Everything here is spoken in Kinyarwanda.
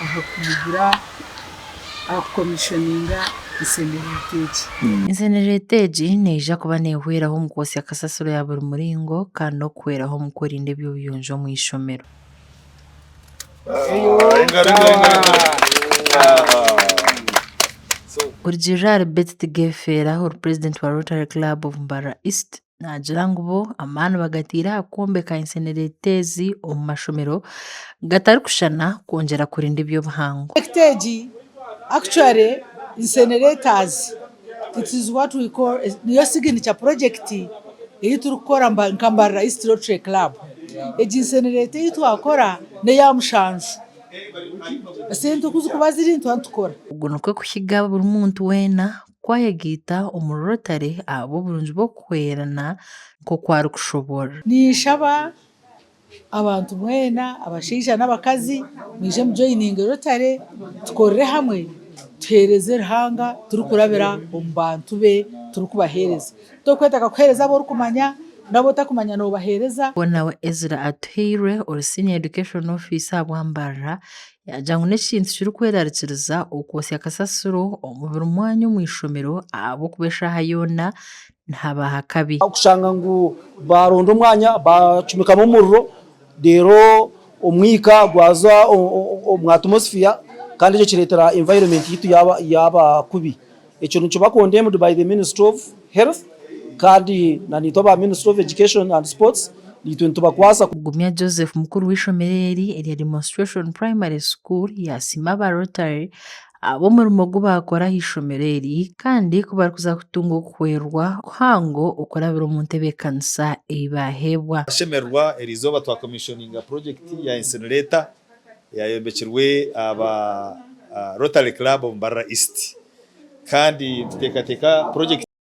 aho kugira commissioninga isenereteji. Isenereteji neija kuba nehweraho mu kwosya kasasiro ya buri muringo kandi n'okuhweraho mu kwerinda eby'obuyonjo mu ishomero. Gerard Betty Gefera, President wa Rotary Club of Mbarara East, nagira ngu bo amaani bagatiire aha kwombeka iseneretezi omu mashomero gatari kushana kwongyera kurinda eby'obuhangwa. Actually, incinerators, it is what we call niyo signature project iyi turukora nka Mbarara East Rotary Club. Egi incinerator iyi twakora neya mushanju. Sente kuba ziri ntukora. Ugu nikwo kuhiga buri muntu weena kwayegiita omu Rotary abo oburungi bw'okuhwerana nk'oku arikushobora. Nishaba abantu mwena abashaija n'abakazi mwije mujoyininge Rotary tukorere hamwe tuhereze Ruhanga turukurabira omu bantu be turukubahereza. Tokwetaka kuhereza abo orukumanya nabo takumanya nobahereza. Nawe Ezra Atuheire Senior Education Officer wa Mbarara yagira ngu n'ekintu kirikwerarikiriza okwosya kasasiro omu buri mwanya omu ishomero ahabw'okuba eshaaha yoona nihabaho akabi. Kushanga ngu baronda omwanya bacumikamu omuriro deero omwika gwaza omu atmosphere kandi ekyo kireetera environment yitu yaba kubi. Ekyo nikyo condemned by the Ministry of Health kandi nanitwe aba Ministry of Education and Sports nitwe nitubakwasa. Gumya Joseph mukuru w'ishomero eri erya Demonstration Primary School yasima aba Rotary ab'omurimo gu bakora aha ishomero eri kandi ku barikuza kutunga okuhwerwa kuhango okurabira omu ntebe y'ekanisa ei baheebwa. Ashemerwa erizooba twa commissioninga project ya incinerator yayombekirwe aba Rotary Club of Mbarara East kandi tuteekateeka project